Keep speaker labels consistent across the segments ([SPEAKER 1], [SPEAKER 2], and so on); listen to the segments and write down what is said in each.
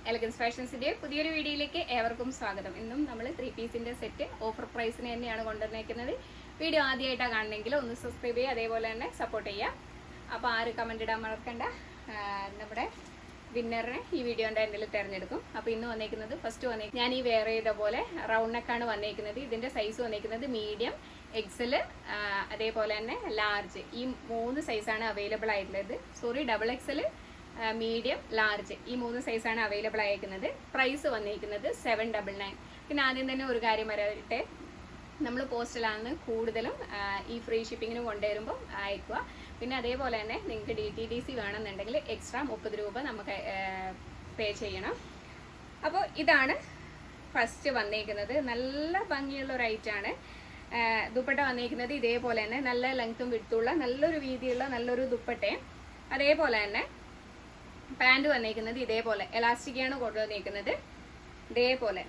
[SPEAKER 1] Elegance ഫാഷൻസിന്റെ പുതിയൊരു വീഡിയോയിലേക്ക് ഏവർക്കും സ്വാഗതം. ഇന്നും നമ്മൾ 3 പീസിന്റെ സെറ്റ് ഓഫർ പ്രൈസിന് തന്നെയാണ് കൊണ്ടുവന്നേക്കുന്നത്. വീഡിയോ ആദ്യമായിട്ടാണ് കാണണമെങ്കിൽ ഒന്ന് സബ്സ്ക്രൈബ് ചെയ്യുക, അതേപോലെ തന്നെ സപ്പോർട്ട് ചെയ്യുക. അപ്പോൾ ആര് കമന്റ് ഇടാൻ മറക്കണ്ട, നമ്മുടെ വിന്നറിനെ ഈ വീഡിയോന്റെ എൻഡിൽ തിരഞ്ഞെടുക്കും. അപ്പോൾ ഇന്ന് വന്നേക്കുന്നത് ഫസ്റ്റ് ഞാൻ ഈ വെയർ ചെയ്ത പോലെ റൗണ്ട് നെക്കാണ് വന്നേക്കുന്നത്. ഇതിന്റെ സൈസ് വന്നേക്കുന്നത് മീഡിയം, എക്സൽ, അതേപോലെ തന്നെ ലാർജ്. ഈ 3 സൈസാണ് അവൈലബിൾ ആയിട്ടുള്ളത്. ഡബിൾ എക്സൽ, മീഡിയം, ലാർജ്, ഈ 3 സൈസാണ് അവൈലബിൾ ആയിരിക്കുന്നത്. പ്രൈസ് വന്നിരിക്കുന്നത് 799. പിന്നെ ആദ്യം തന്നെ ഒരു കാര്യം പറയട്ടെ, നമ്മൾ പോസ്റ്റലാണ് കൂടുതലും ഈ ഫ്രീ ഷിപ്പിങ്ങിന് കൊണ്ടുവരുമ്പോൾ അയക്കുക. പിന്നെ അതേപോലെ തന്നെ നിങ്ങൾക്ക് DTDC വേണമെന്നുണ്ടെങ്കിൽ എക്സ്ട്രാ 30 രൂപ നമുക്ക് പേ ചെയ്യണം. അപ്പോൾ ഇതാണ് ഫസ്റ്റ് വന്നേക്കുന്നത്. നല്ല ഭംഗിയുള്ള ഒരു ഐറ്റാണ്. ദുപ്പട്ട വന്നിരിക്കുന്നത് ഇതേപോലെ തന്നെ നല്ല ലെങ്ത്തും വിട്ടുള്ള നല്ലൊരു വീതിയുള്ള നല്ലൊരു ദുപ്പട്ടയും, അതേപോലെ തന്നെ പാൻറ് വന്നിരിക്കുന്നത് ഇതേപോലെ എലാസ്റ്റിക്കാണ് കൊണ്ടുവന്നിരിക്കുന്നത്. ഇതേപോലെ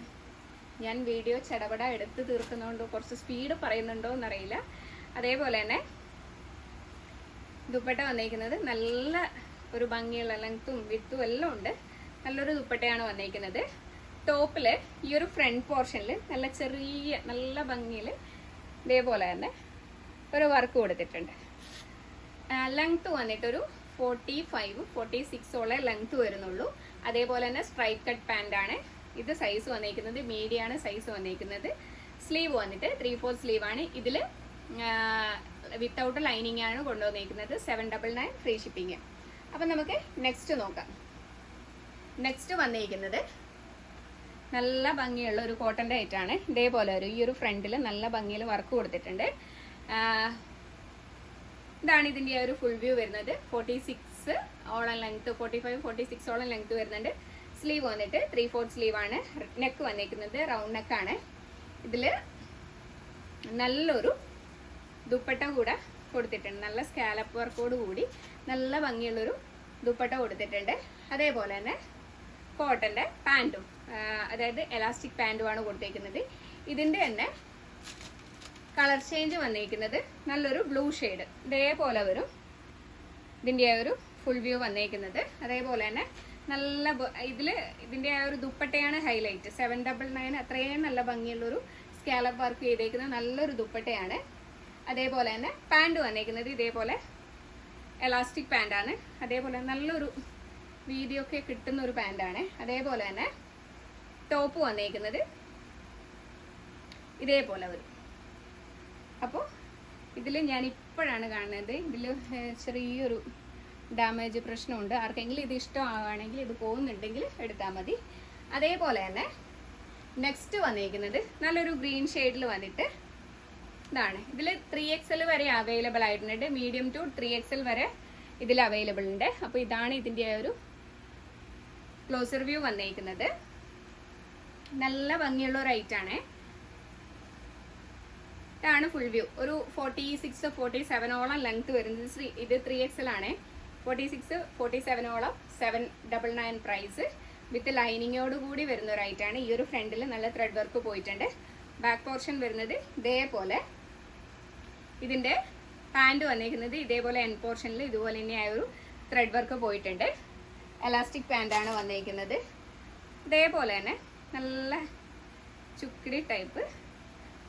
[SPEAKER 1] ഞാൻ വീഡിയോ ചടപട എടുത്ത് തീർക്കുന്നതുകൊണ്ട് കുറച്ച് സ്പീഡ് പറയുന്നുണ്ടോ എന്നറിയില്ല. അതേപോലെ തന്നെ ദുപ്പട്ട വന്നിരിക്കുന്നത് നല്ല ഒരു ഭംഗിയുള്ള ലെങ്ത്തും വിത്തും എല്ലാം ഉണ്ട്. നല്ലൊരു ദുപ്പട്ടയാണ് വന്നിരിക്കുന്നത്. ടോപ്പിൽ ഈ ഒരു ഫ്രണ്ട് പോർഷനിൽ നല്ല ചെറിയ നല്ല ഭംഗിയിൽ ഇതേപോലെ തന്നെ ഒരു വർക്ക് കൊടുത്തിട്ടുണ്ട്. ലെങ്ത്ത് വന്നിട്ടൊരു 45-46 ലെങ്ത്ത് വരുന്നുള്ളൂ. അതേപോലെ തന്നെ സ്ട്രൈപ്പ് കട്ട് പാൻ്റ് ആണ്. ഇത് സൈസ് വന്നിരിക്കുന്നത് മീഡിയാണ് സൈസ് വന്നിരിക്കുന്നത്. സ്ലീവ് വന്നിട്ട് 3/4 സ്ലീവാണ്. ഇതിൽ വിത്തൗട്ട് ലൈനിങ് ആണ് കൊണ്ടുവന്നിരിക്കുന്നത്. 799 ഫ്രീ ഷിപ്പിങ്. അപ്പം നമുക്ക് നെക്സ്റ്റ് നോക്കാം. നെക്സ്റ്റ് വന്നിരിക്കുന്നത് നല്ല ഭംഗിയുള്ള ഒരു കോട്ടൻ്റെ ഐറ്റാണ്. ഇതേപോലെ ഈ ഒരു ഫ്രണ്ടിൽ നല്ല ഭംഗിയിൽ വർക്ക് കൊടുത്തിട്ടുണ്ട്. ഇതാണ് ഇതിൻ്റെ ഒരു ഫുൾ വ്യൂ വരുന്നത്. 46 ലെങ്ത്, 45-46 ലെങ്ത് വരുന്നുണ്ട്. സ്ലീവ് വന്നിട്ട് 3/4 സ്ലീവാണ്. നെക്ക് വന്നിരിക്കുന്നത് റൗണ്ട് നെക്കാണ്. ഇതിൽ നല്ലൊരു ദുപ്പട്ട കൂടെ കൊടുത്തിട്ടുണ്ട്. നല്ല സ്കാലപ്പ് വർക്കോട് കൂടി നല്ല ഭംഗിയുള്ളൊരു ദുപ്പട്ട കൊടുത്തിട്ടുണ്ട്. അതേപോലെ തന്നെ കോട്ടൻ്റെ പാൻറ്റും, അതായത് എലാസ്റ്റിക് പാൻറ്റുമാണ് കൊടുത്തേക്കുന്നത്. ഇതിൻ്റെ തന്നെ കളർ ചേഞ്ച് വന്നിരിക്കുന്നത് നല്ലൊരു ബ്ലൂ ഷെയ്ഡ് ഇതേപോലെ വരും. ഇതിൻ്റെ ഒരു ഫുൾ വ്യൂ വന്നിരിക്കുന്നത് അതേപോലെ തന്നെ നല്ല ഇതിൻ്റെ ആ ഒരു ദുപ്പട്ടയാണ് ഹൈലൈറ്റ്. 799 അത്രയും നല്ല ഭംഗിയുള്ളൊരു സ്കാലപ്പ് വർക്ക് ചെയ്തേക്കുന്ന നല്ലൊരു ദുപ്പട്ടയാണ്. അതേപോലെ തന്നെ പാൻറ് വന്നിരിക്കുന്നത് ഇതേപോലെ എലാസ്റ്റിക് പാൻറ്റാണ്. അതേപോലെ നല്ലൊരു വീതിയൊക്കെ കിട്ടുന്ന ഒരു പാൻറ്റാണ്. അതേപോലെ തന്നെ ടോപ്പ് വന്നിരിക്കുന്നത് ഇതേപോലെ വരും. അപ്പോൾ ഇതിൽ ഞാൻ ഇപ്പോഴാണ് കാണുന്നത്. ഇതിൽ ചെറിയൊരു ഡാമേജ് പ്രശ്നമുണ്ട്. ആർക്കെങ്കിലും ഇത് ഇഷ്ടമാവുകയാണെങ്കിൽ ഇത് പോകുന്നുണ്ടെങ്കിൽ എടുത്താൽ മതി. അതേപോലെ തന്നെ നെക്സ്റ്റ് വന്നിരിക്കുന്നത് നല്ലൊരു ഗ്രീൻ ഷെയ്ഡിൽ വന്നിട്ട് ഇതാണ്. ഇതിൽ 3XL വരെ അവൈലബിൾ ആയിട്ടുണ്ട്. മീഡിയം ടു 3XL വരെ ഇതിൽ അവൈലബിൾ ഉണ്ട്. അപ്പോൾ ഇതാണ് ഇതിൻ്റെ ഒരു ക്ലോസർ വ്യൂ വന്നിരിക്കുന്നത്. നല്ല ഭംഗിയുള്ള ഒരു ഐറ്റാണ്. ഇതാണ് ഫുൾ വ്യൂ. ഒരു 46-47 ലെങ്ത് വരുന്നത്. ഇത് 3XL ആണ്. 46-47 799 പ്രൈസ്. വിത്ത് ലൈനിങ്ങോട് കൂടി വരുന്ന ഒരു ഐറ്റാണ്. ഈ ഒരു ഫ്രണ്ടിൽ നല്ല ത്രെഡ് വർക്ക് പോയിട്ടുണ്ട്. ബാക്ക് പോർഷൻ വരുന്നത് ഇതേപോലെ. ഇതിൻ്റെ പാൻറ് വന്നിരിക്കുന്നത് ഇതേപോലെ എൻ പോർഷനിൽ ഇതുപോലെ തന്നെ ആ ഒരു ത്രെഡ് വർക്ക് പോയിട്ടുണ്ട്. എലാസ്റ്റിക് പാൻറ്റാണ് വന്നിരിക്കുന്നത്. ഇതേപോലെ തന്നെ നല്ല ചുക്കിടി ടൈപ്പ്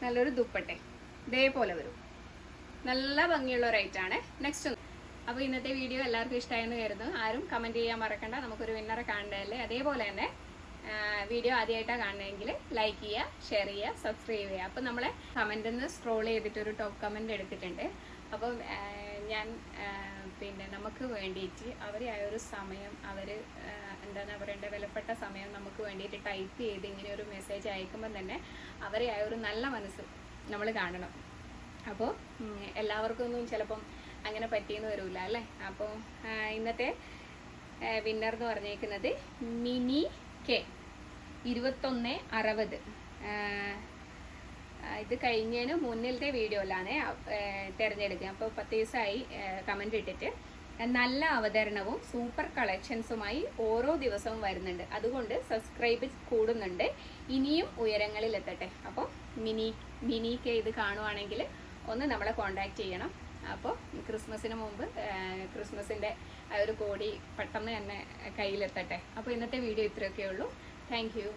[SPEAKER 1] നല്ലൊരു ദുപ്പട്ട ഇതേപോലെ വരും. നല്ല ഭംഗിയുള്ള ഒരു ഐറ്റാണ്. നെക്സ്റ്റ്. അപ്പോൾ ഇന്നത്തെ വീഡിയോ എല്ലാവർക്കും ഇഷ്ടമായെന്ന് കരുതുന്നു. ആരും കമൻറ്റ് ചെയ്യാൻ മറക്കണ്ട. നമുക്കൊരു വിന്നറെ കാണണ്ടല്ലേ. അതേപോലെ തന്നെ വീഡിയോ ആദ്യമായിട്ടാണ് കാണണമെങ്കിൽ ലൈക്ക് ചെയ്യുക, ഷെയർ ചെയ്യുക, സബ്സ്ക്രൈബ് ചെയ്യുക. അപ്പോൾ നമ്മളെ കമൻറ്റിൽ നിന്ന് സ്ക്രോൾ ചെയ്തിട്ടൊരു ടോപ്പ് കമൻറ്റ് എടുത്തിട്ടുണ്ട്. അപ്പോൾ ഞാൻ പിന്നെ നമുക്ക് വേണ്ടിയിട്ട് അവരെ ആ ഒരു സമയം എന്താണ് പറയേണ്ടത്, വിലപ്പെട്ട സമയം നമുക്ക് വേണ്ടിയിട്ട് ടൈപ്പ് ചെയ്ത് ഇങ്ങനെ ഒരു മെസ്സേജ് അയക്കുമ്പോൾ തന്നെ അവരെ ആ ഒരു നല്ല മനസ്സ് നമ്മൾ കാണണം. അപ്പോൾ എല്ലാവർക്കും ഒന്നും ചിലപ്പം അങ്ങനെ പറ്റിയെന്ന് വരില്ല അല്ലേ. അപ്പോൾ ഇന്നത്തെ വിന്നർ എന്ന് പറഞ്ഞേക്കുന്നത് മിനി കെ 2160. ഇത് കഴിഞ്ഞതിന് മുന്നിലത്തെ വീഡിയോയിലാണ് തിരഞ്ഞെടുക്കുക. അപ്പോൾ 10 ദിവസമായി കമൻറ്റ് ഇട്ടിട്ട്. നല്ല അവതരണവും സൂപ്പർ കളക്ഷൻസുമായി ഓരോ ദിവസവും വരുന്നുണ്ട്. അതുകൊണ്ട് സബ്സ്ക്രൈബ് കൂടുന്നുണ്ട്. ഇനിയും ഉയരങ്ങളിൽ എത്തട്ടെ. അപ്പോൾ മിനി കെ ഇത് കാണുവാണെങ്കിൽ ഒന്ന് നമ്മളെ കോൺടാക്റ്റ് ചെയ്യണം. അപ്പോൾ ക്രിസ്മസിന് മുമ്പ് ക്രിസ്മസിൻ്റെ ഒരു കോടി പെട്ടെന്ന് തന്നെ കയ്യിലെത്തട്ടെ. അപ്പോൾ ഇന്നത്തെ വീഡിയോ ഇത്രയൊക്കെ ഉള്ളൂ. Thank you.